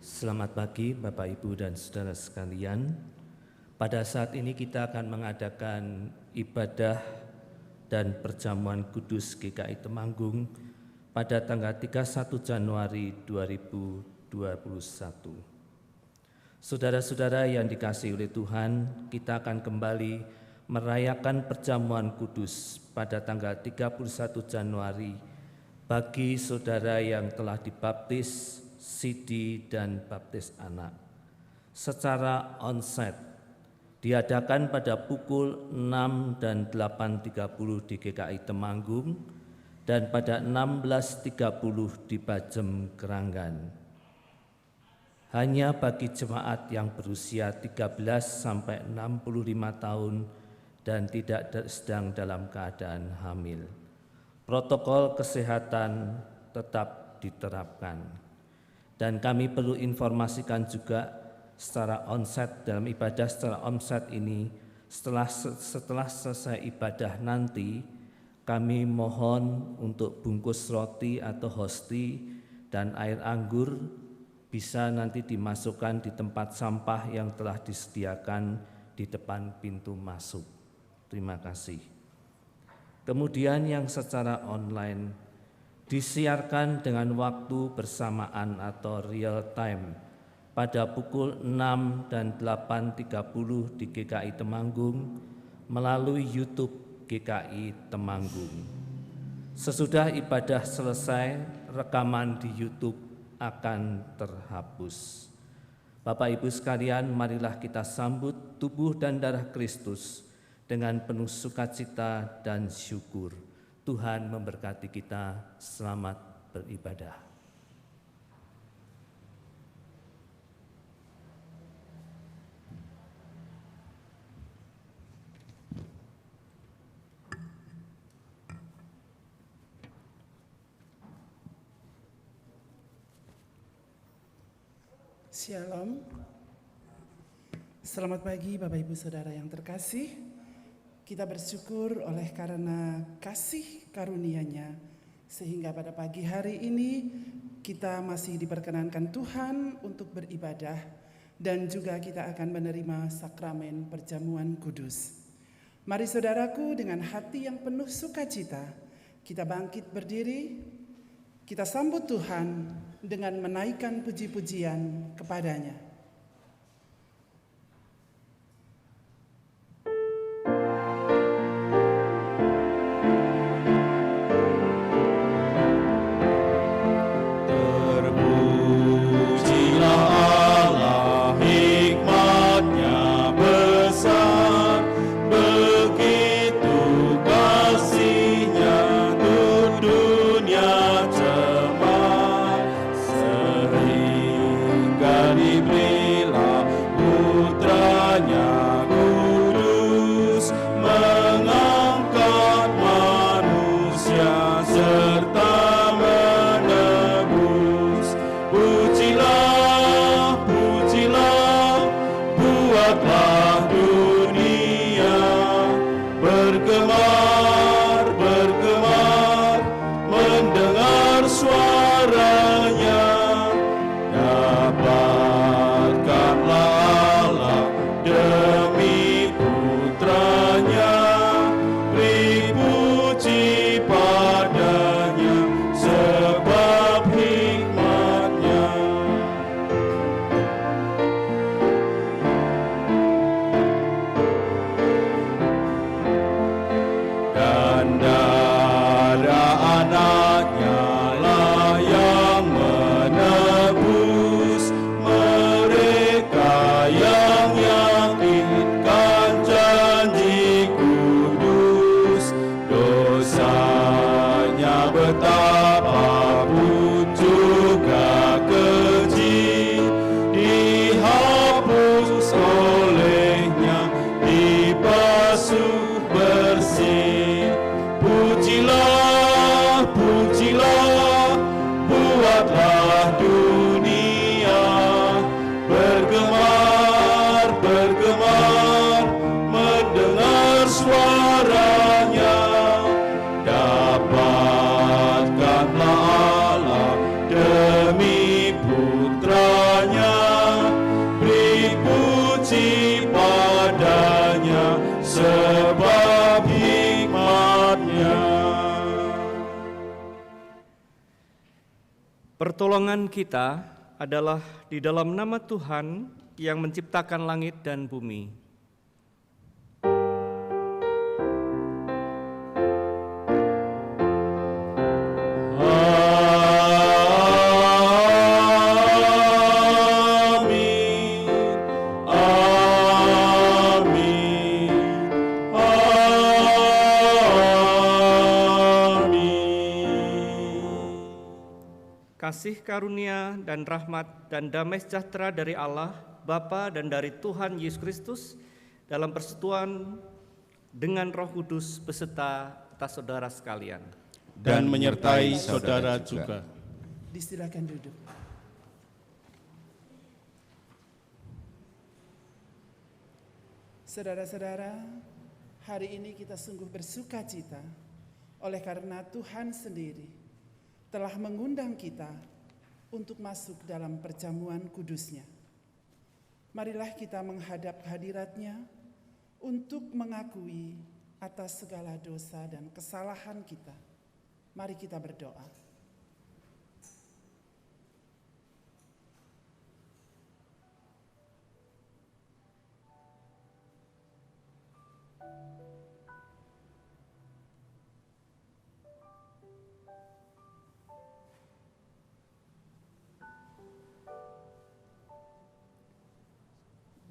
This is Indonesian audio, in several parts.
Selamat pagi Bapak Ibu dan Saudara sekalian. Pada saat ini kita akan mengadakan ibadah dan perjamuan kudus GKI Temanggung pada tanggal 31 Januari 2021. Saudara-saudara yang dikasihi oleh Tuhan, kita akan kembali merayakan perjamuan kudus pada tanggal 31 Januari bagi saudara yang telah dibaptis, sidi, dan baptis anak. Secara onsite diadakan pada pukul 6 dan 8.30 di GKI Temanggung dan pada 16.30 di Bajem Keranggan. Hanya bagi jemaat yang berusia 13 sampai 65 tahun dan tidak sedang dalam keadaan hamil. Protokol kesehatan tetap diterapkan. Dan kami perlu informasikan juga secara onsite dalam ibadah secara onsite ini, setelah selesai ibadah nanti, kami mohon untuk bungkus roti atau hosti dan air anggur bisa nanti dimasukkan di tempat sampah yang telah disediakan di depan pintu masuk. Terima kasih. Kemudian yang secara online disiarkan dengan waktu bersamaan atau real time pada pukul 6 dan 8.30 di GKI Temanggung melalui YouTube GKI Temanggung. Sesudah ibadah selesai, rekaman di YouTube akan terhapus. Bapak Ibu sekalian, marilah kita sambut tubuh dan darah Kristus dengan penuh sukacita dan syukur. Tuhan memberkati kita. Selamat beribadah. Shalom. Selamat pagi Bapak Ibu Saudara yang terkasih. Kita bersyukur oleh karena kasih karunia-Nya sehingga pada pagi hari ini kita masih diperkenankan Tuhan untuk beribadah dan juga kita akan menerima sakramen perjamuan kudus. Mari saudaraku, dengan hati yang penuh sukacita kita bangkit berdiri, kita sambut Tuhan dengan menaikkan puji-pujian kepada-Nya. Diberi sebab hikmat-Nya. Pertolongan kita adalah di dalam nama Tuhan yang menciptakan langit dan bumi. Kasih karunia dan rahmat dan damai sejahtera dari Allah, Bapa dan dari Tuhan Yesus Kristus dalam persekutuan dengan Roh Kudus beserta atas saudara sekalian. Dan menyertai saudara juga. Disilakan duduk. Saudara-saudara, hari ini kita sungguh bersuka cita oleh karena Tuhan sendiri telah mengundang kita untuk masuk dalam perjamuan kudusnya. Marilah kita menghadap hadirat-Nya untuk mengakui atas segala dosa dan kesalahan kita. Mari kita berdoa.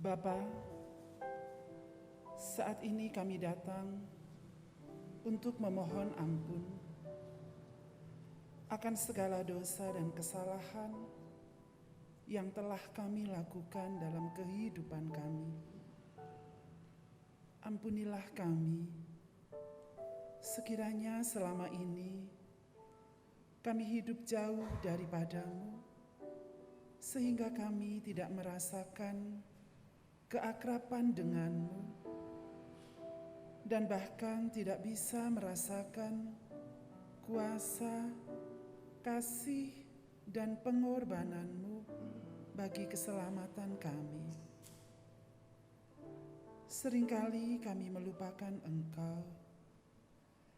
Bapa, saat ini kami datang untuk memohon ampun akan segala dosa dan kesalahan yang telah kami lakukan dalam kehidupan kami. Ampunilah kami, sekiranya selama ini kami hidup jauh daripada-Mu, sehingga kami tidak merasakan keakraban dengan-Mu, dan bahkan tidak bisa merasakan kuasa, kasih, dan pengorbanan-Mu bagi keselamatan kami. Seringkali kami melupakan Engkau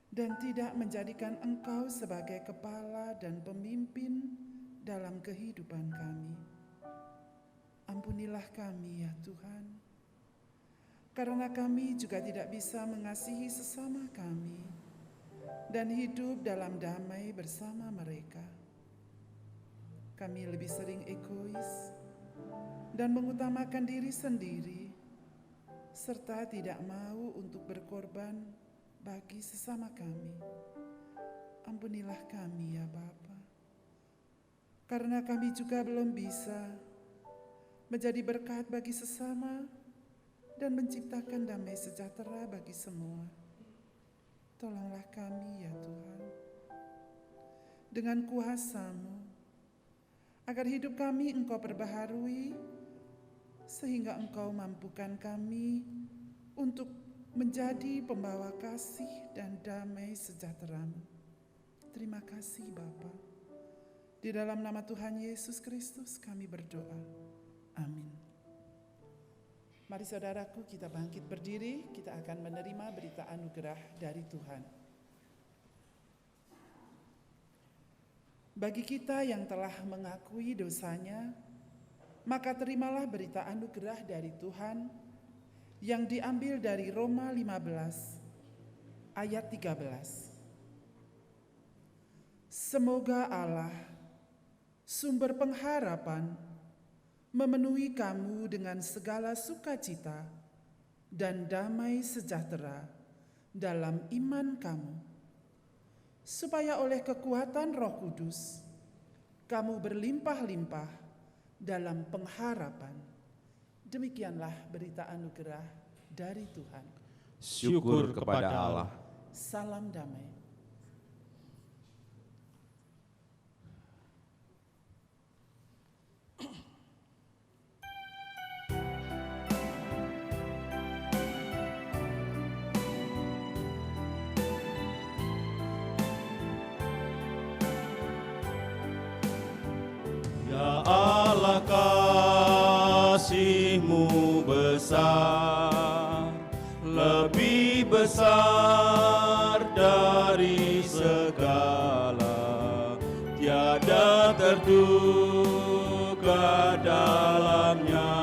dan tidak menjadikan Engkau sebagai kepala dan pemimpin dalam kehidupan kami. Ampunilah kami ya Tuhan, karena kami juga tidak bisa mengasihi sesama kami dan hidup dalam damai bersama mereka. Kami lebih sering egois dan mengutamakan diri sendiri, serta tidak mau untuk berkorban bagi sesama kami. Ampunilah kami ya Bapa, karena kami juga belum bisa menjadi berkat bagi sesama dan menciptakan damai sejahtera bagi semua. Tolonglah kami ya Tuhan, dengan kuasa-Mu, agar hidup kami Engkau perbaharui, sehingga Engkau mampukan kami untuk menjadi pembawa kasih dan damai sejahtera-Mu. Terima kasih Bapa. Di dalam nama Tuhan Yesus Kristus kami berdoa. Amin. Mari saudaraku, kita bangkit berdiri, kita akan menerima berita anugerah dari Tuhan. Bagi kita yang telah mengakui dosanya, maka terimalah berita anugerah dari Tuhan yang diambil dari Roma 15 ayat 13. Semoga Allah, sumber pengharapan, memenuhi kamu dengan segala sukacita dan damai sejahtera dalam iman kamu, supaya oleh kekuatan Roh Kudus kamu berlimpah-limpah dalam pengharapan. Demikianlah berita anugerah dari Tuhan. Syukur kepada Allah. Salam damai. Ya Allah, kasih-Mu besar, lebih besar dari segala, tiada terduga dalamnya,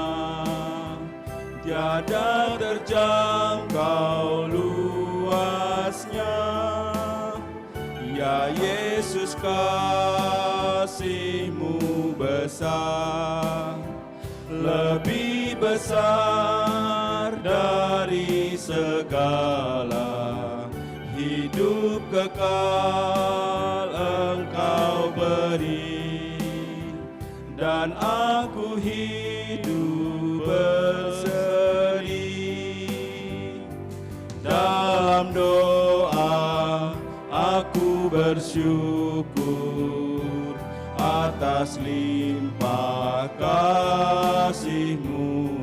tiada terjangkau luasnya. Ya Yesus, kasih-Mu besar, lebih besar dari segala. Hidup kekal Engkau beri, dan aku hidup berseri. Dalam doa aku bersyukur atas limpah kasih-Mu.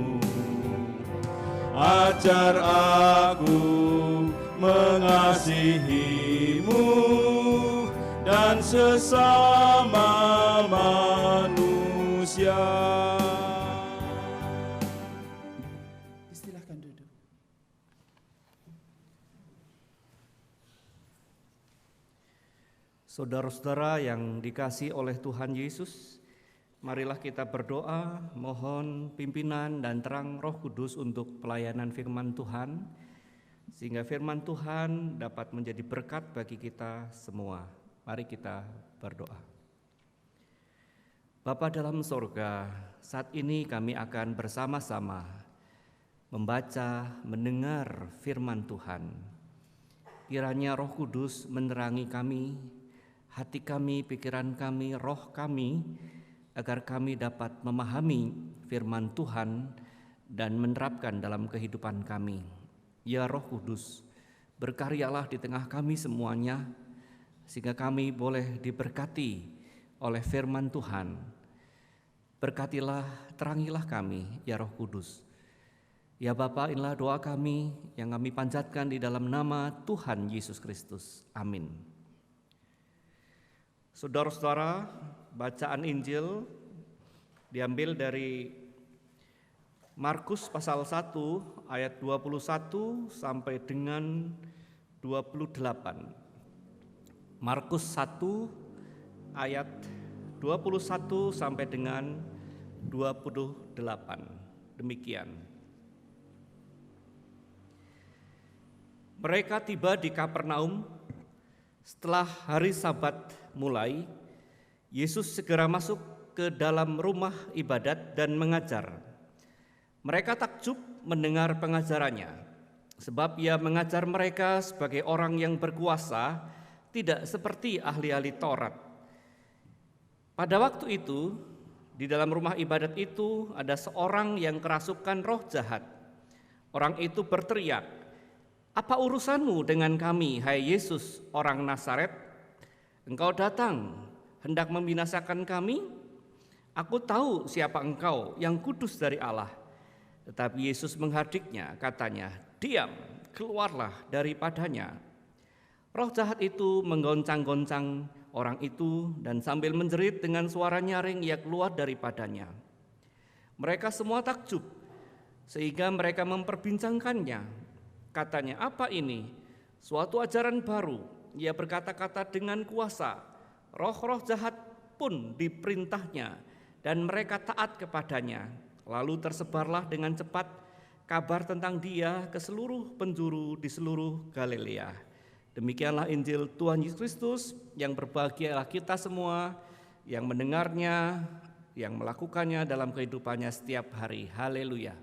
Ajar aku mengasihi-Mu dan sesama manusia. Istilahkan duduk. Saudara-saudara yang dikasihi oleh Tuhan Yesus, marilah kita berdoa mohon pimpinan dan terang Roh Kudus untuk pelayanan firman Tuhan, sehingga firman Tuhan dapat menjadi berkat bagi kita semua. Mari kita berdoa. Bapa dalam sorga, saat ini kami akan bersama-sama membaca, mendengar firman Tuhan. Kiranya Roh Kudus menerangi kami, hati kami, pikiran kami, roh kami, agar kami dapat memahami firman Tuhan dan menerapkan dalam kehidupan kami. Ya Roh Kudus, berkaryalah di tengah kami semuanya, sehingga kami boleh diberkati oleh firman Tuhan. Berkatilah, terangilah kami, ya Roh Kudus. Ya Bapa, inilah doa kami yang kami panjatkan di dalam nama Tuhan Yesus Kristus. Amin. Saudara-saudara, bacaan Injil diambil dari Markus pasal 1 ayat 21 sampai dengan 28. Markus 1 ayat 21 sampai dengan 28. Demikian. Mereka tiba di Kapernaum. Setelah hari Sabat mulai, Yesus segera masuk ke dalam rumah ibadat dan mengajar. Mereka takjub mendengar pengajarannya, sebab ia mengajar mereka sebagai orang yang berkuasa, tidak seperti ahli-ahli Taurat. Pada waktu itu, di dalam rumah ibadat itu ada seorang yang kerasukan roh jahat. Orang itu berteriak, "Apa urusanmu dengan kami, hai Yesus, orang Nazaret? Engkau datang hendak membinasakan kami? Aku tahu siapa engkau, yang kudus dari Allah." Tetapi Yesus menghardiknya, katanya, "Diam, keluarlah daripadanya." Roh jahat itu menggoncang-goncang orang itu, dan sambil menjerit dengan suara nyaring ia keluar daripadanya. Mereka semua takjub, sehingga mereka memperbincangkannya. Katanya, "Apa ini? Suatu ajaran baru. Ia berkata-kata dengan kuasa. Roh-roh jahat pun diperintahnya, dan mereka taat kepadanya." Lalu tersebarlah dengan cepat kabar tentang dia ke seluruh penjuru di seluruh Galilea. Demikianlah Injil Tuhan Yesus Kristus, yang berbahagialah kita semua yang mendengarnya, yang melakukannya dalam kehidupannya setiap hari. Haleluya.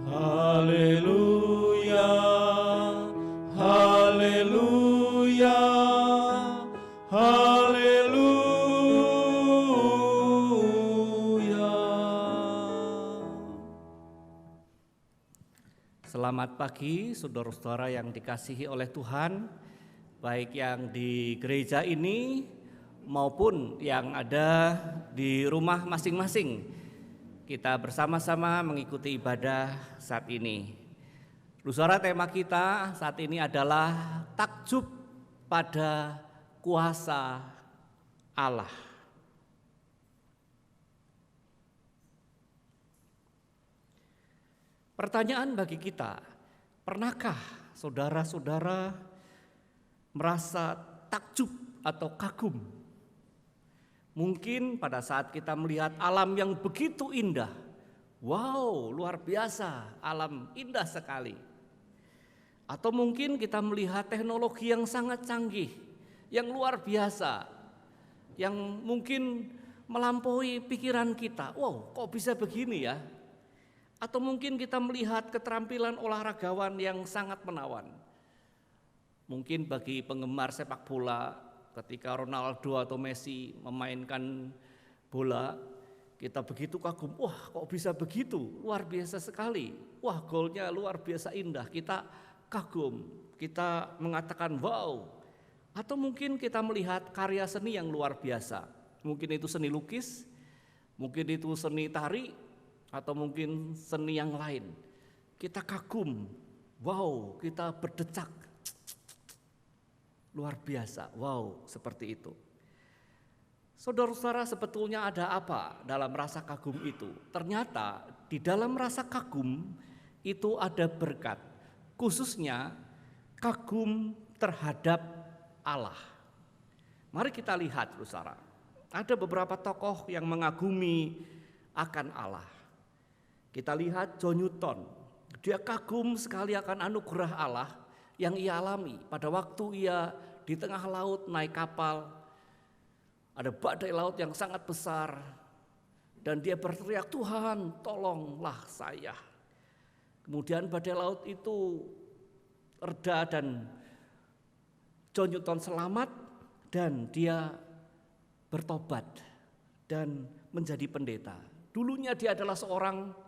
Haleluya, haleluya, haleluya. Selamat pagi saudara-saudara yang dikasihi oleh Tuhan, baik yang di gereja ini maupun yang ada di rumah masing-masing. Kita bersama-sama mengikuti ibadah saat ini. Saudara, tema kita saat ini adalah takjub pada kuasa Allah. Pertanyaan bagi kita, pernahkah saudara-saudara merasa takjub atau kagum? Mungkin pada saat kita melihat alam yang begitu indah, wow, luar biasa, alam indah sekali. Atau mungkin kita melihat teknologi yang sangat canggih, yang luar biasa, yang mungkin melampaui pikiran kita. Wow, kok bisa begini ya? Atau mungkin kita melihat keterampilan olahragawan yang sangat menawan. Mungkin bagi penggemar sepak bola, ketika Ronaldo atau Messi memainkan bola, kita begitu kagum, wah kok bisa begitu, luar biasa sekali. Wah, golnya luar biasa indah, kita kagum, kita mengatakan wow. Atau mungkin kita melihat karya seni yang luar biasa, mungkin itu seni lukis, mungkin itu seni tari, atau mungkin seni yang lain. Kita kagum, wow, kita berdecak, luar biasa, wow, seperti itu. Saudara-saudara, sebetulnya ada apa dalam rasa kagum itu? Ternyata di dalam rasa kagum itu ada berkat, khususnya kagum terhadap Allah. Mari kita lihat, saudara, ada beberapa tokoh yang mengagumi akan Allah. Kita lihat John Newton, dia kagum sekali akan anugerah Allah yang ia alami pada waktu ia di tengah laut naik kapal. Ada badai laut yang sangat besar dan dia berteriak, Tuhan tolonglah saya. Kemudian badai laut itu reda dan John Newton selamat dan dia bertobat dan menjadi pendeta. Dulunya dia adalah seorang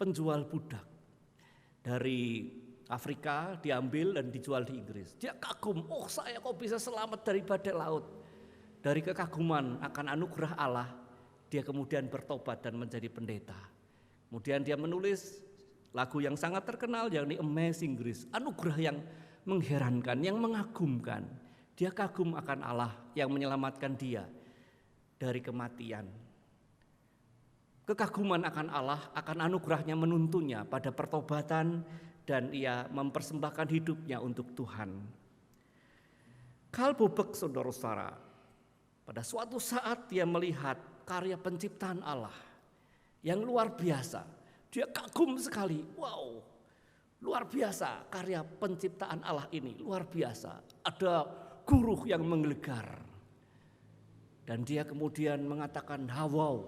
penjual budak dari Afrika, diambil dan dijual di Inggris. Dia kagum, oh saya kok bisa selamat dari badai laut. Dari kekaguman akan anugerah Allah, dia kemudian bertobat dan menjadi pendeta. Kemudian dia menulis lagu yang sangat terkenal, yakni Amazing Grace, anugerah yang mengherankan, yang mengagumkan. Dia kagum akan Allah yang menyelamatkan dia dari kematian. Kekaguman akan Allah, akan anugerahnya menuntunnya pada pertobatan, dan ia mempersembahkan hidupnya untuk Tuhan. Karl Bobek, saudara-saudara, pada suatu saat dia melihat karya penciptaan Allah yang luar biasa. Dia kagum sekali, wow, luar biasa karya penciptaan Allah ini, luar biasa. Ada guruh yang menggelegar. Dan dia kemudian mengatakan, wow,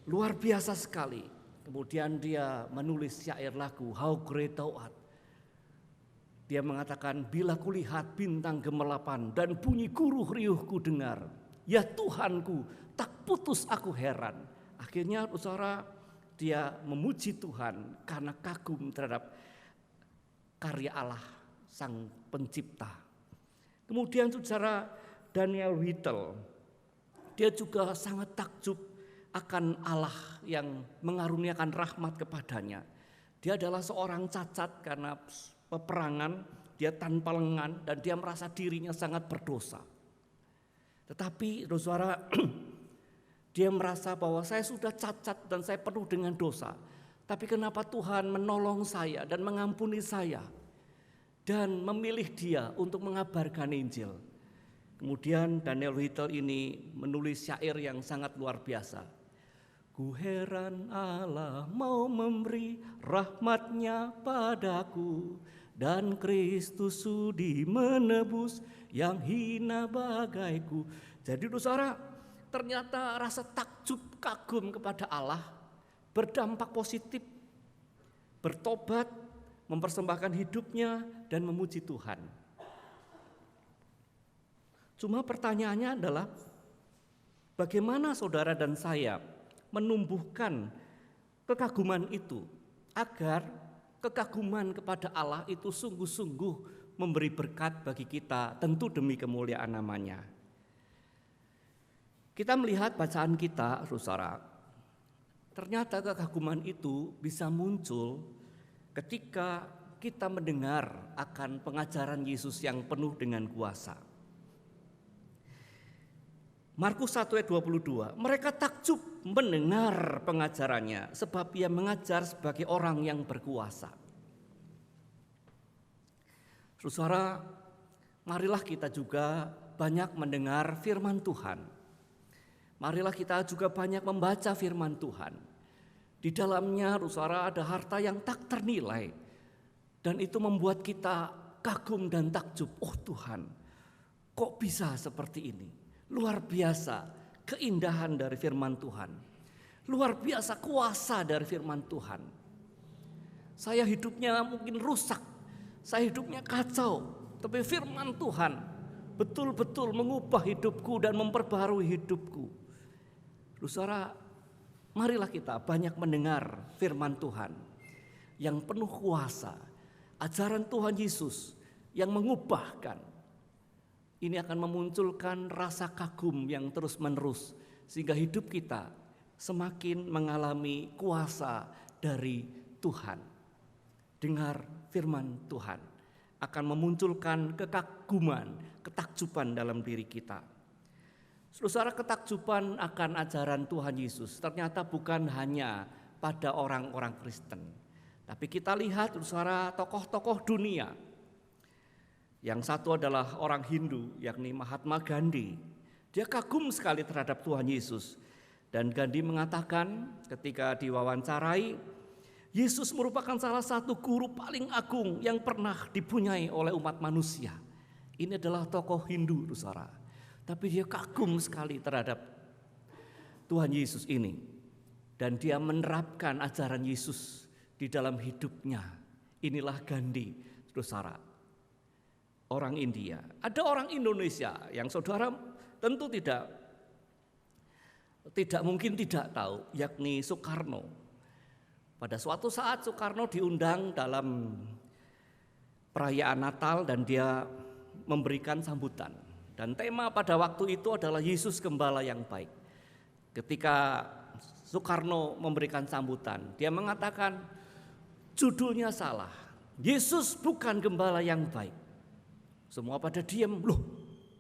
luar biasa sekali. Kemudian dia menulis syair lagu How Great Thou Art. Dia mengatakan, bila kulihat bintang gemerlapan dan bunyi guruh riuhku dengar, ya Tuhanku, tak putus aku heran. Akhirnya saudara, dia memuji Tuhan karena kagum terhadap karya Allah sang pencipta. Kemudian saudara, Daniel Whittle, dia juga sangat takjub akan Allah yang mengaruniakan rahmat kepadanya. Dia adalah seorang cacat karena peperangan, dia tanpa lengan dan dia merasa dirinya sangat berdosa. Tetapi saudara, dia merasa bahwa saya sudah cacat dan saya penuh dengan dosa. Tapi kenapa Tuhan menolong saya dan mengampuni saya dan memilih dia untuk mengabarkan Injil. Kemudian Daniel Whittle ini menulis syair yang sangat luar biasa. Ku heran Allah mau memberi rahmatnya padaku, dan Kristus sudi menebus yang hina bagaiku. Jadi saudara, ternyata rasa takjub kagum kepada Allah berdampak positif, bertobat, mempersembahkan hidupnya dan memuji Tuhan. Cuma pertanyaannya adalah bagaimana saudara dan saya menumbuhkan kekaguman itu agar kekaguman kepada Allah itu sungguh-sungguh memberi berkat bagi kita, tentu demi kemuliaan namanya. Kita melihat bacaan kita, saudara, ternyata kekaguman itu bisa muncul ketika kita mendengar akan pengajaran Yesus yang penuh dengan kuasa. Markus 1 ayat 22, mereka takjub mendengar pengajarannya sebab ia mengajar sebagai orang yang berkuasa. Saudara, marilah kita juga banyak mendengar firman Tuhan. Marilah kita juga banyak membaca firman Tuhan. Di dalamnya, saudara, ada harta yang tak ternilai. Dan itu membuat kita kagum dan takjub. Oh Tuhan, kok bisa seperti ini? Luar biasa keindahan dari firman Tuhan. Luar biasa kuasa dari firman Tuhan. Saya hidupnya mungkin rusak. Saya hidupnya kacau. Tapi firman Tuhan betul-betul mengubah hidupku dan memperbaharui hidupku. Saudara, marilah kita banyak mendengar firman Tuhan yang penuh kuasa. Ajaran Tuhan Yesus yang mengubahkan. Ini akan memunculkan rasa kagum yang terus-menerus sehingga hidup kita semakin mengalami kuasa dari Tuhan. Dengar firman Tuhan akan memunculkan kekaguman, ketakjuban dalam diri kita. Saudara, ketakjuban akan ajaran Tuhan Yesus ternyata bukan hanya pada orang-orang Kristen. Tapi kita lihat saudara tokoh-tokoh dunia. Yang satu adalah orang Hindu, yakni Mahatma Gandhi. Dia kagum sekali terhadap Tuhan Yesus. Dan Gandhi mengatakan ketika diwawancarai, Yesus merupakan salah satu guru paling agung yang pernah dipunyai oleh umat manusia. Ini adalah tokoh Hindu, saudara. Tapi dia kagum sekali terhadap Tuhan Yesus ini. Dan dia menerapkan ajaran Yesus di dalam hidupnya. Inilah Gandhi, saudara. Orang India, ada orang Indonesia yang saudara tentu tidak mungkin tidak tahu, yakni Soekarno. Pada suatu saat Soekarno diundang dalam perayaan Natal dan dia memberikan sambutan. Dan tema pada waktu itu adalah Yesus Gembala yang baik. Ketika Soekarno memberikan sambutan, dia mengatakan judulnya salah. Yesus bukan gembala yang baik. Semua pada diam, loh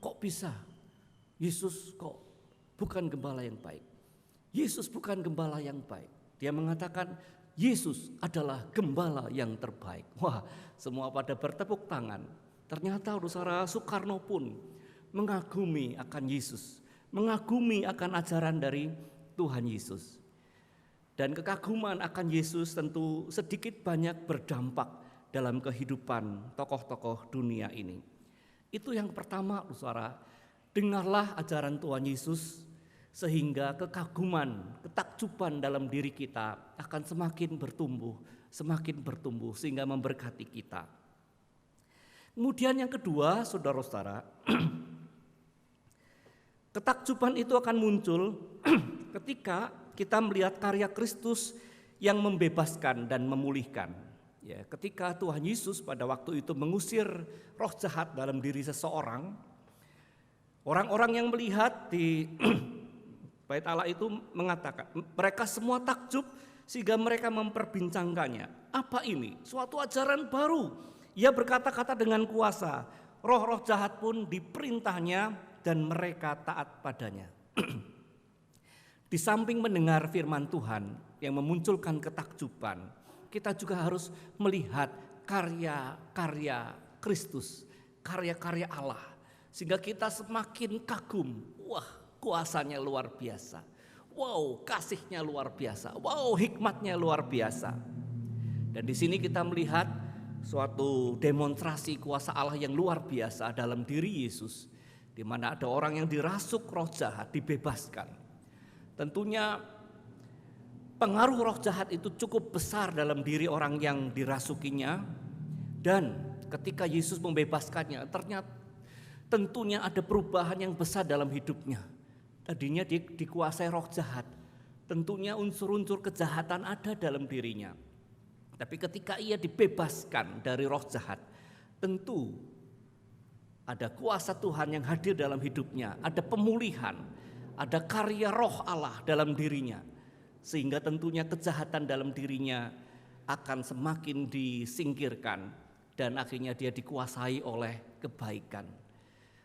kok bisa? Yesus kok bukan gembala yang baik? Yesus bukan gembala yang baik. Dia mengatakan Yesus adalah gembala yang terbaik. Wah, semua pada bertepuk tangan. Ternyata saudara Soekarno pun mengagumi akan Yesus, mengagumi akan ajaran dari Tuhan Yesus. Dan kekaguman akan Yesus tentu sedikit banyak berdampak dalam kehidupan tokoh-tokoh dunia ini. Itu yang pertama, saudara, dengarlah ajaran Tuhan Yesus sehingga kekaguman, ketakjuban dalam diri kita akan semakin bertumbuh sehingga memberkati kita. Kemudian yang kedua, saudara-saudara, ketakjuban itu akan muncul ketika kita melihat karya Kristus yang membebaskan dan memulihkan. Ya, ketika Tuhan Yesus pada waktu itu mengusir roh jahat dalam diri seseorang, orang-orang yang melihat di Bait Allah itu mengatakan, mereka semua takjub sehingga mereka memperbincangkannya. Apa ini? Suatu ajaran baru. Ia berkata-kata dengan kuasa. Roh-roh jahat pun diperintahnya dan mereka taat padanya. Di samping mendengar firman Tuhan yang memunculkan ketakjuban, kita juga harus melihat karya-karya Kristus, karya-karya Allah. Sehingga kita semakin kagum, wah kuasanya luar biasa. Wow, kasihnya luar biasa. Wow, hikmatnya luar biasa. Dan di sini kita melihat suatu demonstrasi kuasa Allah yang luar biasa dalam diri Yesus, di mana ada orang yang dirasuk roh jahat dibebaskan. Tentunya pengaruh roh jahat itu cukup besar dalam diri orang yang dirasukinya, dan ketika Yesus membebaskannya, ternyata tentunya ada perubahan yang besar dalam hidupnya. Tadinya dia dikuasai roh jahat, tentunya unsur-unsur kejahatan ada dalam dirinya. Tapi ketika ia dibebaskan dari roh jahat, tentu ada kuasa Tuhan yang hadir dalam hidupnya, ada pemulihan, ada karya roh Allah dalam dirinya. Sehingga tentunya kejahatan dalam dirinya akan semakin disingkirkan dan akhirnya dia dikuasai oleh kebaikan.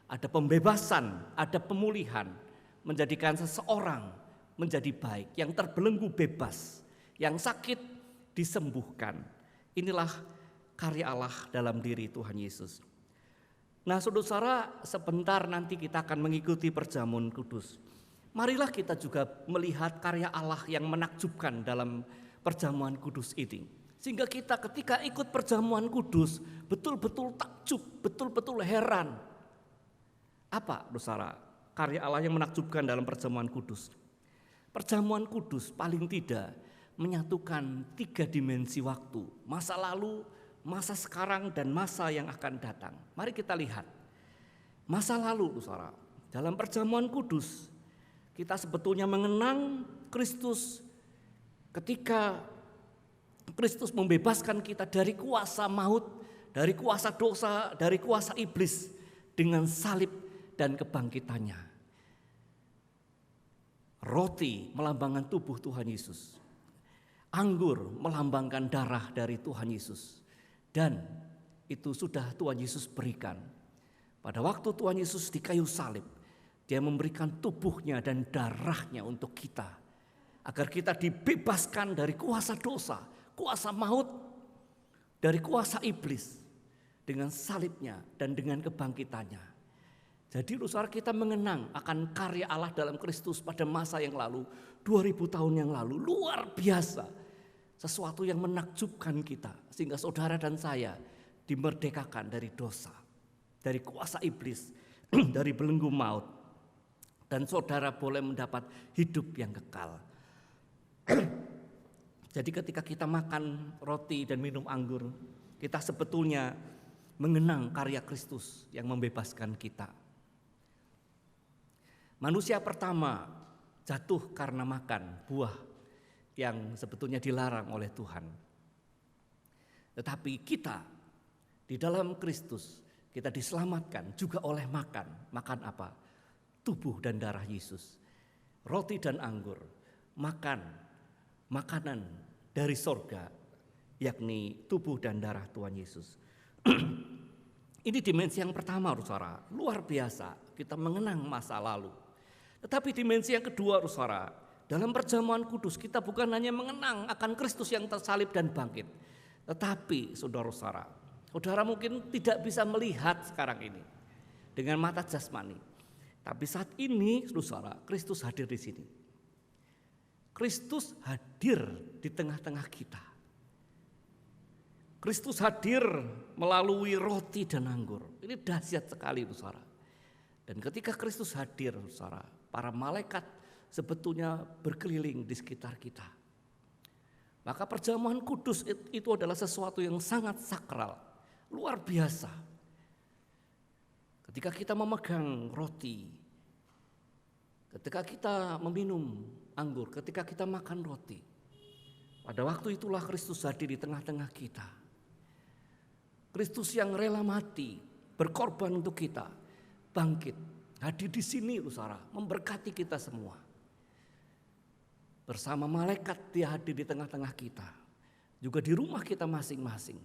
Ada pembebasan, ada pemulihan, menjadikan seseorang menjadi baik, yang terbelenggu bebas, yang sakit disembuhkan. Inilah karya Allah dalam diri Tuhan Yesus. Nah, saudara, sebentar nanti kita akan mengikuti perjamuan kudus. Marilah kita juga melihat karya Allah yang menakjubkan dalam perjamuan kudus ini. Sehingga kita ketika ikut perjamuan kudus betul-betul takjub, betul-betul heran. Apa, saudara, karya Allah yang menakjubkan dalam perjamuan kudus? Perjamuan kudus paling tidak menyatukan 3 dimensi waktu, masa lalu, masa sekarang, dan masa yang akan datang. Mari kita lihat masa lalu, saudara. Dalam perjamuan kudus kita sebetulnya mengenang Kristus ketika Kristus membebaskan kita dari kuasa maut, dari kuasa dosa, dari kuasa iblis dengan salib dan kebangkitannya. Roti melambangkan tubuh Tuhan Yesus. Anggur melambangkan darah dari Tuhan Yesus. Dan itu sudah Tuhan Yesus berikan. Pada waktu Tuhan Yesus di kayu salib, Dia memberikan tubuhnya dan darahnya untuk kita. Agar kita dibebaskan dari kuasa dosa, kuasa maut, dari kuasa iblis. Dengan salibnya dan dengan kebangkitannya. Jadi saudara, kita mengenang akan karya Allah dalam Kristus pada masa yang lalu, 2000 tahun yang lalu, luar biasa. Sesuatu yang menakjubkan kita, sehingga saudara dan saya dimerdekakan dari dosa, dari kuasa iblis, dari belenggu maut. Dan saudara boleh mendapat hidup yang kekal. Jadi ketika kita makan roti dan minum anggur, kita sebetulnya mengenang karya Kristus yang membebaskan kita. Manusia pertama jatuh karena makan buah yang sebetulnya dilarang oleh Tuhan. Tetapi kita di dalam Kristus, kita diselamatkan juga oleh makan. Makan apa? Tubuh dan darah Yesus. Roti dan anggur, makan makanan dari sorga, yakni tubuh dan darah Tuhan Yesus. Ini dimensi yang pertama, saudara, luar biasa. Kita mengenang masa lalu. Tetapi dimensi yang kedua, saudara, dalam perjamuan kudus kita bukan hanya mengenang akan Kristus yang tersalib dan bangkit. Tetapi saudara-saudara, saudara mungkin tidak bisa melihat sekarang ini dengan mata jasmani. Tapi saat ini, saudara, Kristus hadir di sini. Kristus hadir di tengah-tengah kita. Kristus hadir melalui roti dan anggur. Ini dahsyat sekali, saudara. Dan ketika Kristus hadir, saudara, para malaikat sebetulnya berkeliling di sekitar kita. Maka perjamuan kudus itu adalah sesuatu yang sangat sakral, luar biasa. Ketika kita memegang roti, ketika kita meminum anggur, ketika kita makan roti, pada waktu itulah Kristus hadir di tengah-tengah kita. Kristus yang rela mati, berkorban untuk kita, bangkit, hadir di sini, saudara, memberkati kita semua. Bersama malaikat Dia hadir di tengah-tengah kita, juga di rumah kita masing-masing.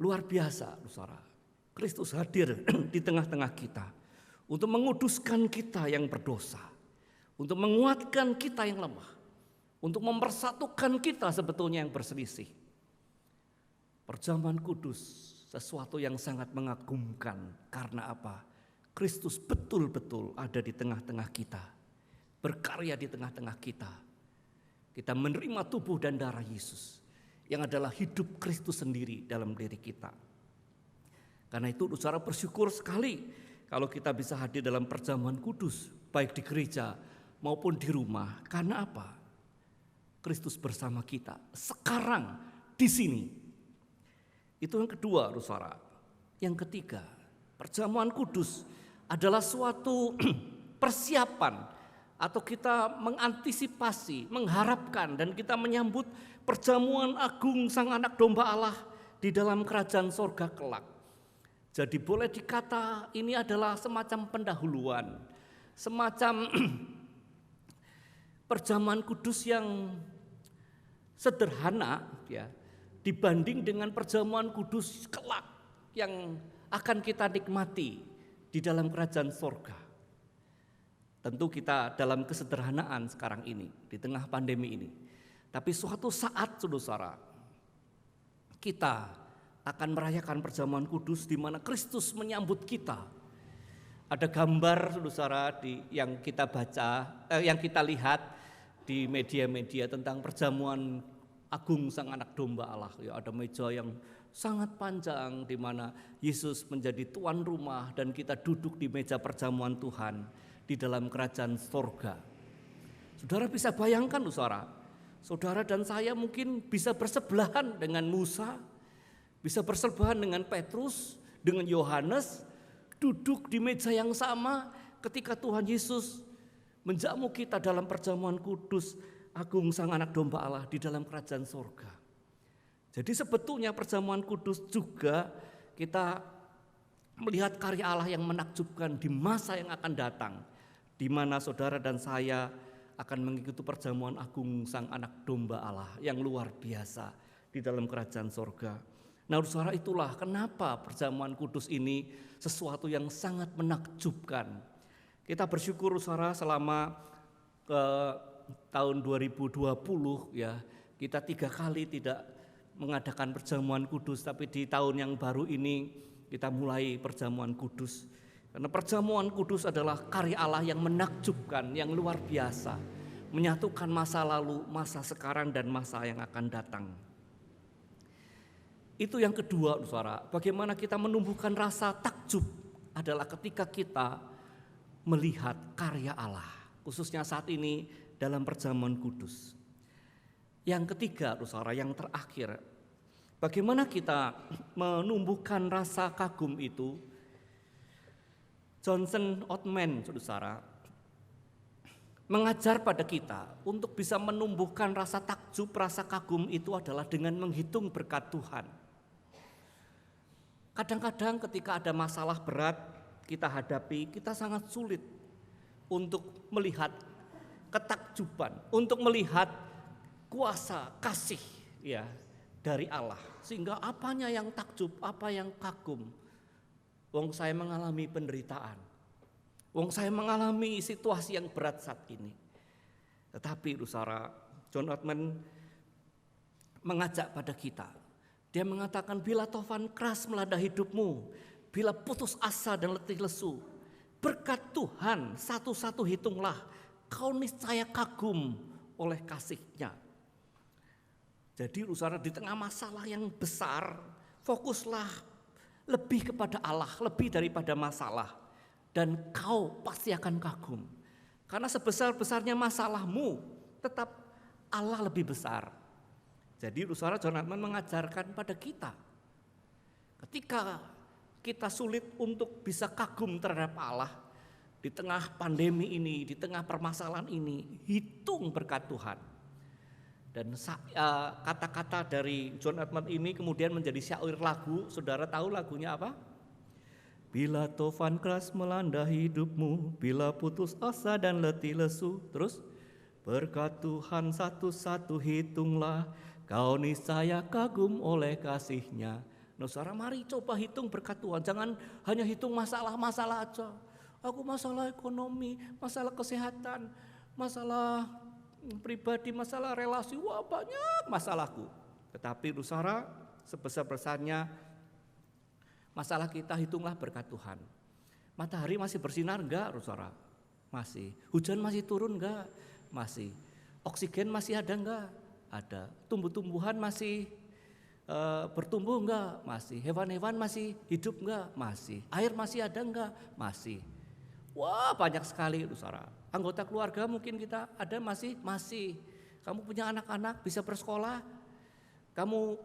Luar biasa, saudara. Kristus hadir di tengah-tengah kita untuk menguduskan kita yang berdosa, untuk menguatkan kita yang lemah, untuk mempersatukan kita sebetulnya yang berselisih. Perjamuan kudus sesuatu yang sangat mengagumkan. Karena apa? Kristus betul-betul ada di tengah-tengah kita, berkarya di tengah-tengah kita. Kita menerima tubuh dan darah Yesus yang adalah hidup Kristus sendiri dalam diri kita. Karena itu saudara, bersyukur sekali kalau kita bisa hadir dalam perjamuan kudus, baik di gereja maupun di rumah. Karena apa? Kristus bersama kita sekarang di sini. Itu yang kedua, saudara. Yang ketiga, perjamuan kudus adalah suatu persiapan atau kita mengantisipasi, mengharapkan dan kita menyambut perjamuan agung Sang Anak Domba Allah di dalam kerajaan sorga kelak. Jadi boleh dikata ini adalah semacam pendahuluan, semacam perjamuan kudus yang sederhana, ya, dibanding dengan perjamuan kudus kelak yang akan kita nikmati di dalam kerajaan sorga. Tentu kita dalam kesederhanaan sekarang ini, di tengah pandemi ini. Tapi suatu saat, saudara, kita akan merayakan perjamuan kudus di mana Kristus menyambut kita. Ada gambar, saudara, yang kita baca, yang kita lihat di media-media tentang perjamuan agung Sang Anak Domba Allah. Ya, ada meja yang sangat panjang di mana Yesus menjadi tuan rumah dan kita duduk di meja perjamuan Tuhan di dalam kerajaan sorga. Saudara bisa bayangkan, saudara dan saya mungkin bisa bersebelahan dengan Musa, bisa bersebelahan dengan Petrus, dengan Yohanes, duduk di meja yang sama ketika Tuhan Yesus menjamu kita dalam perjamuan kudus agung Sang Anak Domba Allah di dalam kerajaan sorga. Jadi sebetulnya perjamuan kudus juga kita melihat karya Allah yang menakjubkan di masa yang akan datang, di mana saudara dan saya akan mengikuti perjamuan agung Sang Anak Domba Allah yang luar biasa di dalam kerajaan sorga. Nah, saudara, itulah kenapa perjamuan kudus ini sesuatu yang sangat menakjubkan. Kita bersyukur, saudara, selama tahun 2020 ya, kita 3 kali tidak mengadakan perjamuan kudus, tapi di tahun yang baru ini kita mulai perjamuan kudus. Karena perjamuan kudus adalah karya Allah yang menakjubkan, yang luar biasa, menyatukan masa lalu, masa sekarang, dan masa yang akan datang. Itu yang kedua, saudara, bagaimana kita menumbuhkan rasa takjub adalah ketika kita melihat karya Allah, khususnya saat ini dalam perjamuan kudus. Yang ketiga, saudara, yang terakhir, bagaimana kita menumbuhkan rasa kagum itu. Johnson Ottman, saudara, mengajar pada kita untuk bisa menumbuhkan rasa takjub, rasa kagum itu adalah dengan menghitung berkat Tuhan. Kadang-kadang ketika ada masalah berat kita hadapi, kita sangat sulit untuk melihat ketakjuban, untuk melihat kuasa kasih ya dari Allah. Sehingga apanya yang takjub, apa yang kagum. Wong saya mengalami penderitaan. Wong saya mengalami situasi yang berat saat ini. Tetapi saudara, John Ottman mengajak pada kita. Dia mengatakan, bila tofan keras melanda hidupmu, bila putus asa dan letih lesu, berkat Tuhan satu-satu hitunglah, kau niscaya kagum oleh kasih-Nya. Jadi saudara, di tengah masalah yang besar, fokuslah lebih kepada Allah, lebih daripada masalah. Dan kau pasti akan kagum. Karena sebesar-besarnya masalahmu, tetap Allah lebih besar. Jadi saudara, John Ottman mengajarkan pada kita, ketika kita sulit untuk bisa kagum terhadap Allah, di tengah pandemi ini, di tengah permasalahan ini, hitung berkat Tuhan. Dan kata-kata dari John Ottman ini kemudian menjadi syair lagu. Saudara tahu lagunya apa? Bila tofan keras melanda hidupmu, bila putus asa dan letih lesu. Terus, berkat Tuhan satu-satu hitunglah, kau niscaya kagum oleh kasih-Nya. Nah saudara, mari coba hitung berkat Tuhan. Jangan hanya hitung masalah-masalah aja. Aku masalah ekonomi, masalah kesehatan, masalah pribadi, masalah relasi. Wah, banyak masalahku. Tetapi saudara, sebesar-besarnya masalah kita, hitunglah berkat Tuhan. Matahari masih bersinar enggak, saudara? Masih. Hujan masih turun enggak? Masih. Oksigen masih ada enggak? Ada. Tumbuh-tumbuhan masih bertumbuh enggak? Masih. Hewan-hewan masih hidup enggak? Masih. Air masih ada enggak? Masih. Wah, banyak sekali, saudara. Anggota keluarga mungkin kita ada masih. Kamu punya anak-anak bisa bersekolah, kamu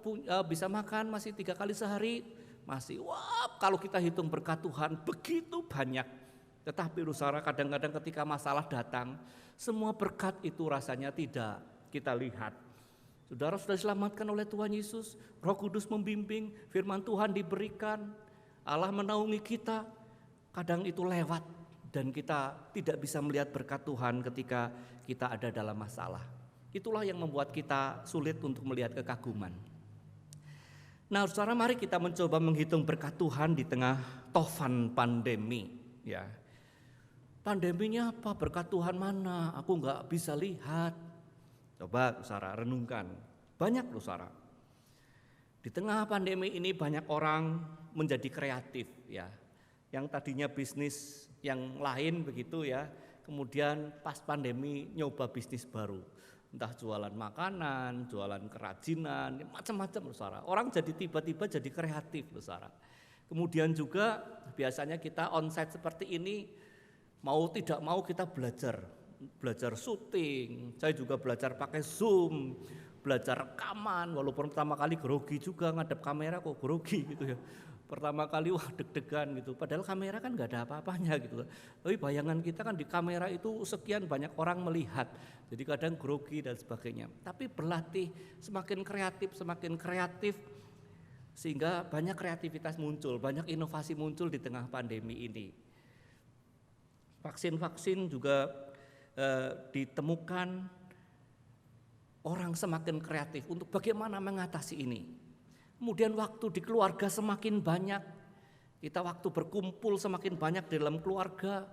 bisa makan masih 3 kali sehari, masih. Wah, kalau kita hitung berkat Tuhan begitu banyak. Tetapi saudara, kadang-kadang ketika masalah datang, semua berkat itu rasanya tidak kita lihat. Saudara sudah diselamatkan oleh Tuhan Yesus, Roh Kudus membimbing, firman Tuhan diberikan, Allah menaungi kita. Kadang itu lewat dan kita tidak bisa melihat berkat Tuhan ketika kita ada dalam masalah. Itulah yang membuat kita sulit untuk melihat kekaguman. Nah, saudara, mari kita mencoba menghitung berkat Tuhan di tengah tofan pandemi. Ya, Pandeminya apa? Berkat Tuhan mana? Aku nggak bisa lihat. Coba saudara renungkan. Banyak loh saudara. Di tengah pandemi ini banyak orang menjadi kreatif ya. Yang tadinya bisnis yang lain begitu ya. Kemudian pas pandemi nyoba bisnis baru. Entah jualan makanan, jualan kerajinan, macam-macam loh saudara. Orang jadi tiba-tiba jadi kreatif loh saudara. Kemudian juga biasanya kita onsite seperti ini, mau tidak mau kita belajar syuting. Saya juga belajar pakai Zoom, belajar rekaman, walaupun pertama kali grogi juga ngadep kamera kok grogi gitu ya. Pertama kali wah deg-degan gitu, padahal kamera kan nggak ada apa-apanya gitu. Tapi bayangan kita kan di kamera itu sekian banyak orang melihat, jadi kadang grogi dan sebagainya. Tapi berlatih semakin kreatif, sehingga banyak kreativitas muncul, banyak inovasi muncul di tengah pandemi ini. Vaksin-vaksin juga ditemukan, orang semakin kreatif untuk bagaimana mengatasi ini. Kemudian waktu di keluarga semakin banyak, kita waktu berkumpul semakin banyak di dalam keluarga.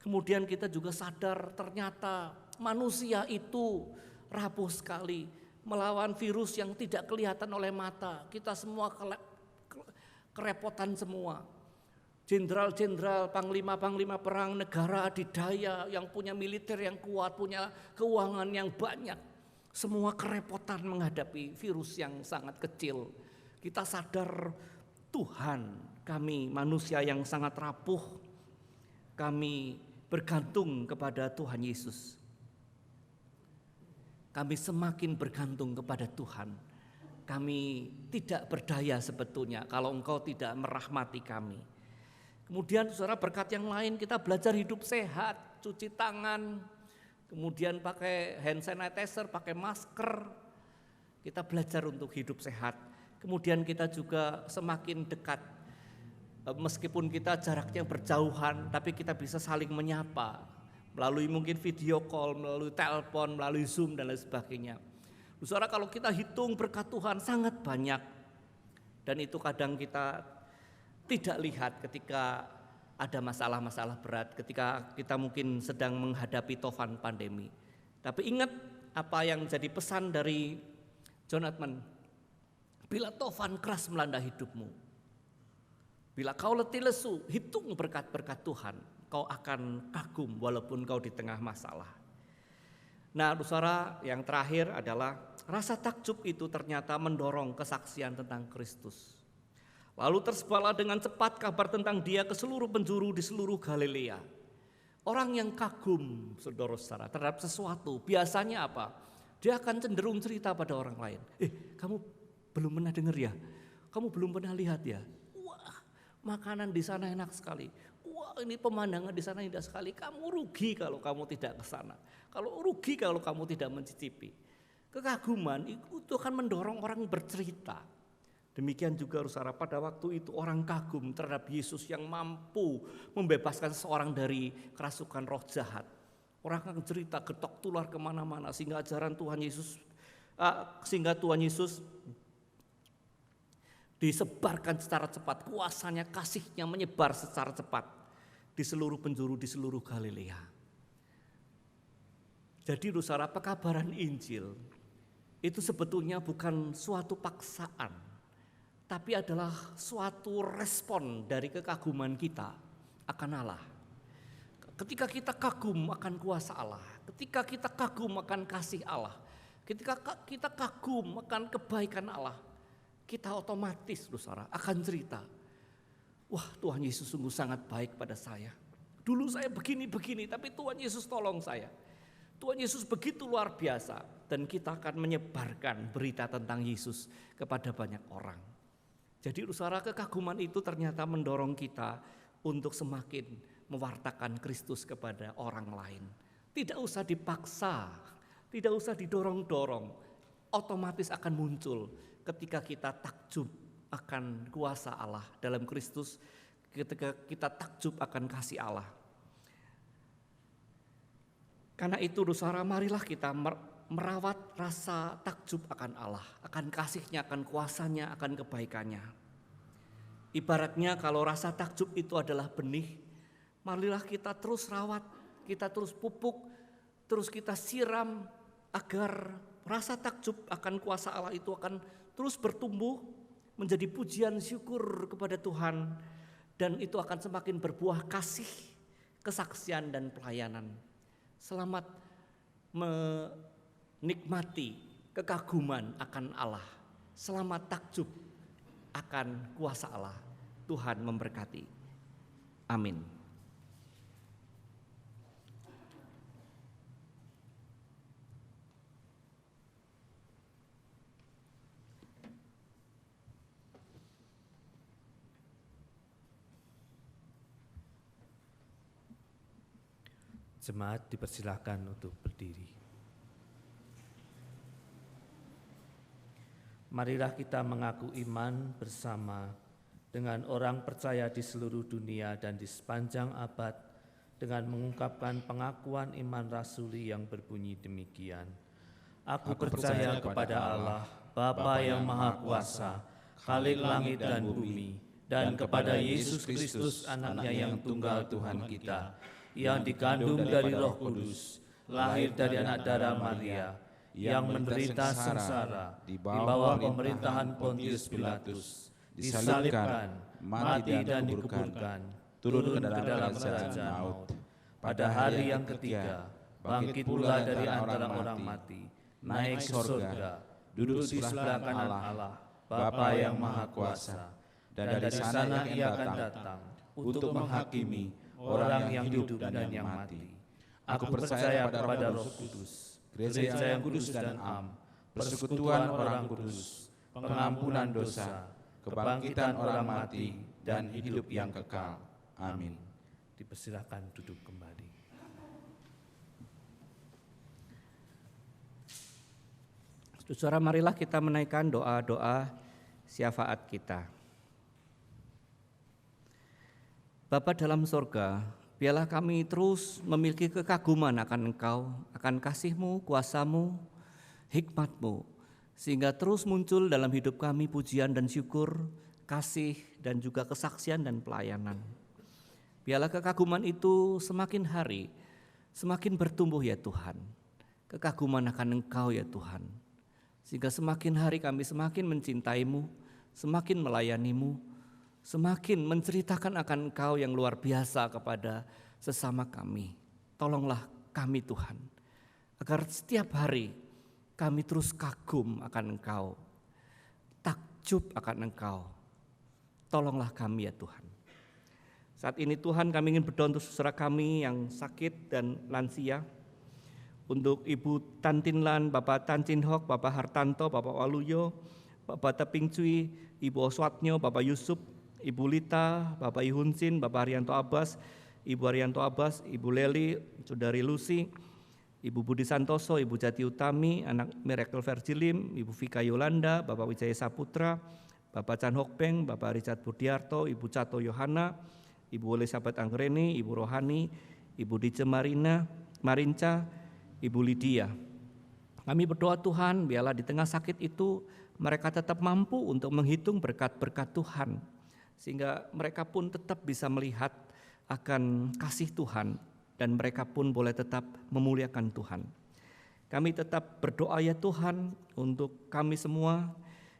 Kemudian kita juga sadar ternyata manusia itu rapuh sekali melawan virus yang tidak kelihatan oleh mata. Kita semua kerepotan semua. Jenderal-jenderal, panglima-panglima perang, negara adidaya yang punya militer yang kuat, punya keuangan yang banyak. Semua kerepotan menghadapi virus yang sangat kecil. Kita sadar Tuhan, kami manusia yang sangat rapuh, kami bergantung kepada Tuhan Yesus. Kami semakin bergantung kepada Tuhan. Kami tidak berdaya sebetulnya kalau Engkau tidak merahmati kami. Kemudian saudara berkat yang lain, kita belajar hidup sehat, cuci tangan, kemudian pakai hand sanitizer, pakai masker. Kita belajar untuk hidup sehat. Kemudian kita juga semakin dekat. Meskipun kita jaraknya berjauhan, tapi kita bisa saling menyapa. Melalui mungkin video call, melalui telepon, melalui Zoom dan lain sebagainya. Saudara, kalau kita hitung berkat Tuhan sangat banyak. Dan itu kadang kita tidak lihat ketika ada masalah-masalah berat, ketika kita mungkin sedang menghadapi tofan pandemi. Tapi ingat apa yang jadi pesan dari John Ottman. Bila tofan keras melanda hidupmu, bila kau letih lesu, hitung berkat-berkat Tuhan, kau akan kagum walaupun kau di tengah masalah. Nah, saudara, yang terakhir adalah rasa takjub itu ternyata mendorong kesaksian tentang Kristus. Lalu tersebarlah dengan cepat kabar tentang Dia ke seluruh penjuru di seluruh Galilea. Orang yang kagum, saudara-saudara, terhadap sesuatu, biasanya apa? Dia akan cenderung cerita pada orang lain. Kamu belum pernah dengar ya? Kamu belum pernah lihat ya? Wah, makanan di sana enak sekali. Wah, ini pemandangan di sana indah sekali. Kamu rugi kalau kamu tidak ke sana. Kalau rugi kalau kamu tidak mencicipi. Kekaguman itu akan mendorong orang bercerita. Demikian juga saudara, pada waktu itu orang kagum terhadap Yesus yang mampu membebaskan seseorang dari kerasukan roh jahat. Orang akan cerita getok tular kemana-mana sehingga ajaran Tuhan Yesus, sehingga Tuhan Yesus disebarkan secara cepat, kuasanya, kasihnya menyebar secara cepat di seluruh penjuru, di seluruh Galilea. Jadi saudara, pekabaran Injil itu sebetulnya bukan suatu paksaan, tapi adalah suatu respon dari kekaguman kita akan Allah. Ketika kita kagum akan kuasa Allah, ketika kita kagum akan kasih Allah, ketika kita kagum akan kebaikan Allah, kita otomatis saudara akan cerita, wah Tuhan Yesus sungguh sangat baik pada saya. Dulu saya begini-begini, tapi Tuhan Yesus tolong saya. Tuhan Yesus begitu luar biasa, dan kita akan menyebarkan berita tentang Yesus kepada banyak orang. Jadi saudara, kekaguman itu ternyata mendorong kita untuk semakin mewartakan Kristus kepada orang lain. Tidak usah dipaksa, tidak usah didorong-dorong, otomatis akan muncul ketika kita takjub akan kuasa Allah dalam Kristus, ketika kita takjub akan kasih Allah. Karena itu saudara, marilah kita merawat rasa takjub akan Allah, akan kasih-Nya, akan kuasanya, akan kebaikannya. Ibaratnya kalau rasa takjub itu adalah benih, marilah kita terus rawat, kita terus pupuk, terus kita siram agar rasa takjub akan kuasa Allah itu akan terus bertumbuh menjadi pujian syukur kepada Tuhan, dan itu akan semakin berbuah kasih, kesaksian dan pelayanan. Selamat menikmati kekaguman akan Allah. Selamat takjub akan kuasa Allah. Tuhan memberkati. Amin. Jemaat dipersilahkan untuk berdiri. Marilah kita mengaku iman bersama dengan orang percaya di seluruh dunia dan di sepanjang abad dengan mengungkapkan pengakuan iman rasuli yang berbunyi demikian. Aku percaya kepada Allah, Bapa yang Maha Kuasa, Khalik langit dan bumi, dan kepada Yesus Kristus anaknya yang tunggal Tuhan kita, yang dikandung dari Roh Kudus, lahir dari anak darah Maria, yang menderita sengsara di bawah pemerintahan Pontius Pilatus, disalibkan, mati dan dikuburkan, turun ke dalam kerajaan maut. Pada hari yang ketiga, bangkit pula dari antara orang mati, naik ke surga, duduk di sebelah kanan Allah, Bapa yang Maha Kuasa, dan dari sana ia akan datang untuk menghakimi orang yang hidup dan yang mati. Aku percaya pada Roh Kudus, gereja yang kudus dan am, persekutuan orang kudus, pengampunan dosa, kebangkitan orang mati, dan hidup yang kekal. Amin. Dipersilakan duduk kembali. Saudara, marilah kita menaikkan doa-doa syafaat kita. Bapa dalam sorga, biarlah kami terus memiliki kekaguman akan Engkau, akan kasih-Mu, kuasa-Mu, hikmat-Mu, sehingga terus muncul dalam hidup kami pujian dan syukur, kasih dan juga kesaksian dan pelayanan. Biarlah kekaguman itu semakin hari, semakin bertumbuh ya Tuhan. Kekaguman akan Engkau ya Tuhan, sehingga semakin hari kami semakin mencintai-Mu, semakin melayani-Mu, semakin menceritakan akan Engkau yang luar biasa kepada sesama kami. Tolonglah kami Tuhan, agar setiap hari kami terus kagum akan Engkau, takjub akan Engkau. Tolonglah kami ya Tuhan. Saat ini Tuhan, kami ingin berdoa untuk saudara kami yang sakit dan lansia, untuk Ibu Tantinlan, Bapak Tancinhok, Bapak Hartanto, Bapak Waluyo, Bapak Teping Cui, Ibu Oswatnyo, Bapak Yusuf, Ibu Lita, Bapak Ihunsin, Bapak Haryanto Abbas, Ibu Haryanto Abbas, Ibu Leli, Saudari Lucy, Ibu Budi Santoso, Ibu Jati Utami, anak Miracle Virgilim, Ibu Vika Yolanda, Bapak Wijaya Saputra, Bapak Chan Hokbeng, Bapak Richard Budiarto, Ibu Cato Yohana, Ibu Elizabeth Anggreni, Ibu Rohani, Ibu Dice Marinca, Ibu Lydia. Kami berdoa Tuhan, biarlah di tengah sakit itu mereka tetap mampu untuk menghitung berkat-berkat Tuhan, sehingga mereka pun tetap bisa melihat akan kasih Tuhan, dan mereka pun boleh tetap memuliakan Tuhan. Kami tetap berdoa ya Tuhan untuk kami semua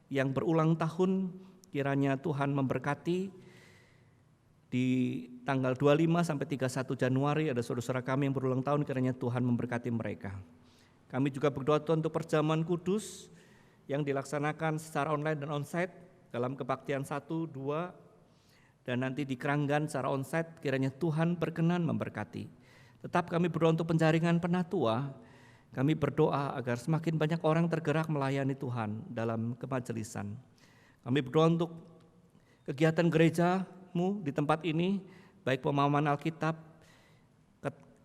yang berulang tahun, kiranya Tuhan memberkati. Di tanggal 25 sampai 31 Januari ada saudara-saudara kami yang berulang tahun, kiranya Tuhan memberkati mereka. Kami juga berdoa Tuhan untuk perjamuan kudus yang dilaksanakan secara online dan onsite dalam kebaktian 1, 2, dan nanti di Keranggan secara onsite, kiranya Tuhan berkenan memberkati. Tetap kami berdoa untuk penjaringan penatua, kami berdoa agar semakin banyak orang tergerak melayani Tuhan dalam kemajelisan. Kami berdoa untuk kegiatan gerejamu di tempat ini, baik pemahaman Alkitab,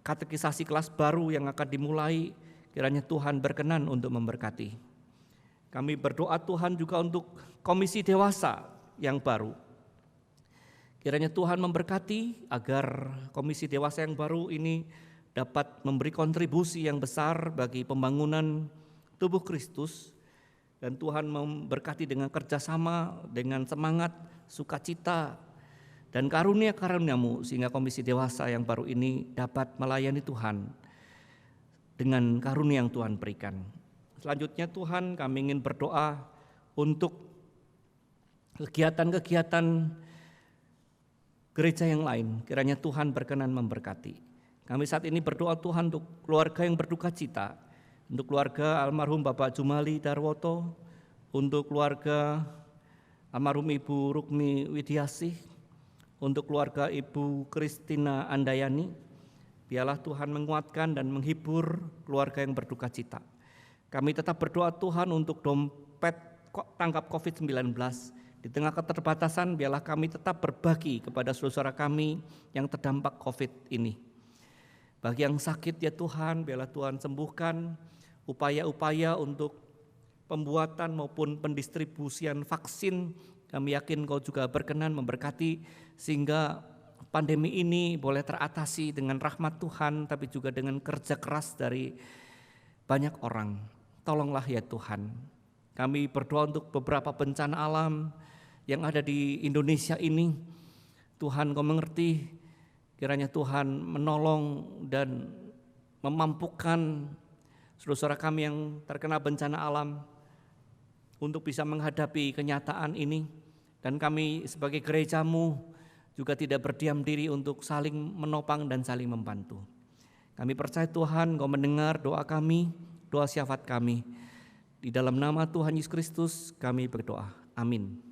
katekisasi kelas baru yang akan dimulai, kiranya Tuhan berkenan untuk memberkati. Kami berdoa Tuhan juga untuk komisi dewasa yang baru. Kiranya Tuhan memberkati agar komisi dewasa yang baru ini dapat memberi kontribusi yang besar bagi pembangunan tubuh Kristus, dan Tuhan memberkati dengan kerjasama, dengan semangat, sukacita, dan karunia-karuniamu sehingga komisi dewasa yang baru ini dapat melayani Tuhan dengan karunia yang Tuhan berikan. Selanjutnya Tuhan, kami ingin berdoa untuk kegiatan-kegiatan gereja yang lain, kiranya Tuhan berkenan memberkati. Kami saat ini berdoa Tuhan untuk keluarga yang berduka cita, untuk keluarga almarhum Bapak Jumali Darwoto, untuk keluarga almarhum Ibu Rukmi Widiasih, untuk keluarga Ibu Kristina Andayani. Biarlah Tuhan menguatkan dan menghibur keluarga yang berduka cita. Kami tetap berdoa Tuhan untuk dompet tangkap COVID-19. Di tengah keterbatasan, biarlah kami tetap berbagi kepada saudara kami yang terdampak COVID ini. Bagi yang sakit ya Tuhan, biarlah Tuhan sembuhkan. Upaya-upaya untuk pembuatan maupun pendistribusian vaksin, kami yakin Kau juga berkenan memberkati sehingga pandemi ini boleh teratasi dengan rahmat Tuhan, tapi juga dengan kerja keras dari banyak orang. Tolonglah ya Tuhan. Kami berdoa untuk beberapa bencana alam yang ada di Indonesia ini. Tuhan Kau mengerti, kiranya Tuhan menolong dan memampukan saudara kami yang terkena bencana alam untuk bisa menghadapi kenyataan ini. Dan kami sebagai gereja-Mu juga tidak berdiam diri untuk saling menopang dan saling membantu. Kami percaya Tuhan Kau mendengar doa kami, doa syafaat kami. Di dalam nama Tuhan Yesus Kristus kami berdoa. Amin.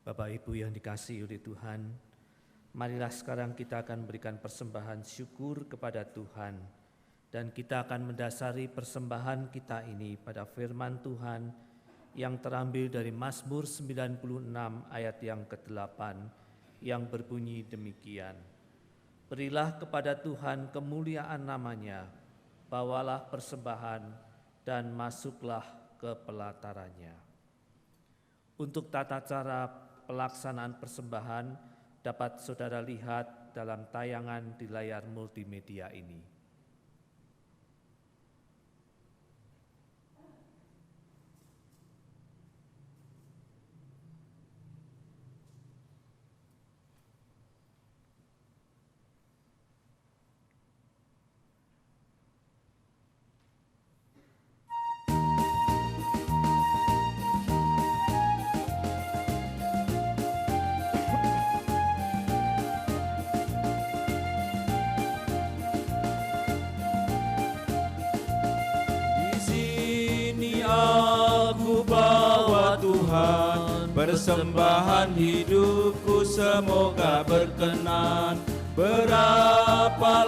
Bapak Ibu yang dikasihi oleh Tuhan, marilah sekarang kita akan berikan persembahan syukur kepada Tuhan. Dan kita akan mendasari persembahan kita ini pada firman Tuhan yang terambil dari Mazmur 96 ayat yang ke-8 yang berbunyi demikian. Berilah kepada Tuhan kemuliaan namanya, bawalah persembahan dan masuklah ke pelatarannya. Untuk tata cara pelaksanaan persembahan dapat saudara lihat dalam tayangan di layar multimedia ini. Persembahan hidupku semoga berkenan. Berapalah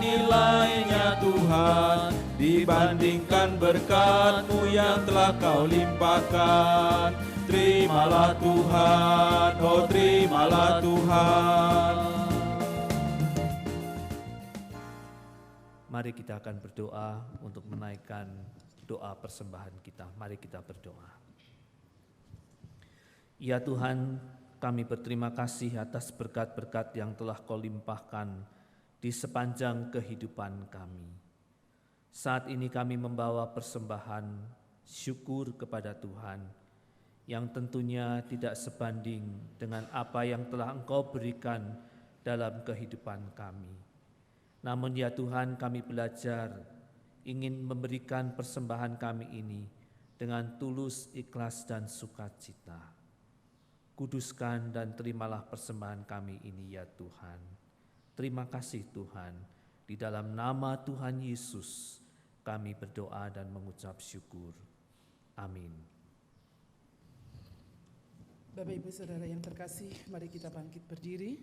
nilainya Tuhan dibandingkan berkat-Mu yang telah Kau limpahkan. Terimalah Tuhan, oh terimalah Tuhan. Mari kita akan berdoa untuk menaikkan doa persembahan kita. Mari kita berdoa. Ya Tuhan, kami berterima kasih atas berkat-berkat yang telah Kau limpahkan di sepanjang kehidupan kami. Saat ini kami membawa persembahan syukur kepada Tuhan yang tentunya tidak sebanding dengan apa yang telah Engkau berikan dalam kehidupan kami. Namun ya Tuhan, kami belajar ingin memberikan persembahan kami ini dengan tulus, ikhlas, dan sukacita. Kuduskan dan terimalah persembahan kami ini ya Tuhan. Terima kasih Tuhan. Di dalam nama Tuhan Yesus kami berdoa dan mengucap syukur. Amin. Bapak Ibu Saudara yang terkasih, mari kita bangkit berdiri.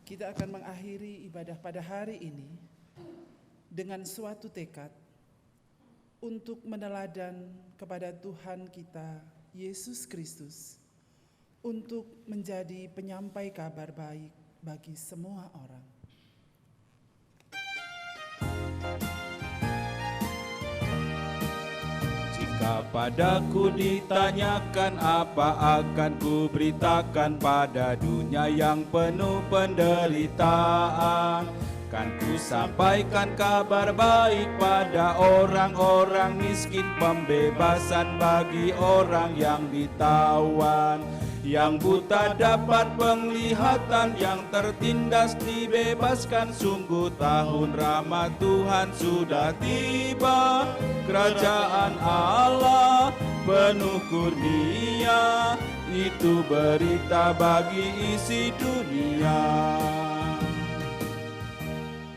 Kita akan mengakhiri ibadah pada hari ini dengan suatu tekad untuk meneladan kepada Tuhan kita, Yesus Kristus, untuk menjadi penyampai kabar baik bagi semua orang. Jika Padaku ditanyakan apa akan ku beritakan pada dunia yang penuh penderitaan. Kan ku sampaikan kabar baik pada orang-orang miskin, pembebasan bagi orang yang ditawan. Yang buta dapat penglihatan, yang tertindas dibebaskan. Sungguh tahun rahmat Tuhan sudah tiba. Kerajaan Allah penuh kurnia, itu berita bagi isi dunia.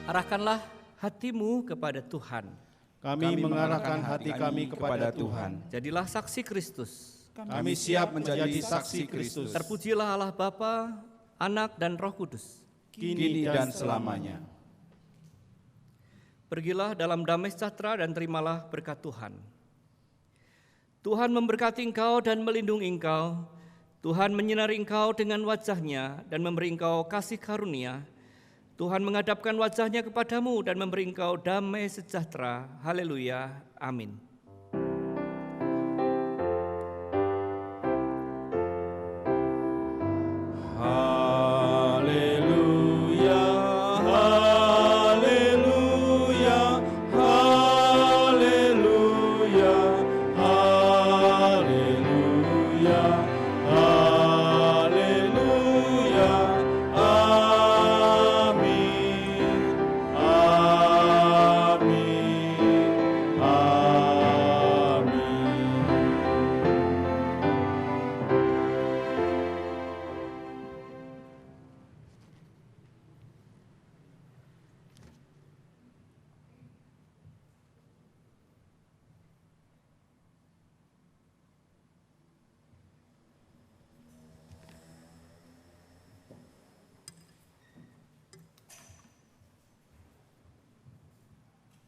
Arahkanlah hatimu kepada Tuhan. Kami mengarahkan hati kami kepada Tuhan. Jadilah saksi Kristus. Kami siap menjadi saksi Kristus. Terpujilah Allah Bapa, Anak, dan Roh Kudus, Kini dan selamanya. Pergilah dalam damai sejahtera dan terimalah berkat Tuhan. Tuhan memberkati engkau dan melindungi engkau. Tuhan menyinari engkau dengan wajah-Nya dan memberi engkau kasih karunia. Tuhan menghadapkan wajah-Nya kepadamu dan memberi engkau damai sejahtera. Haleluya. Amin.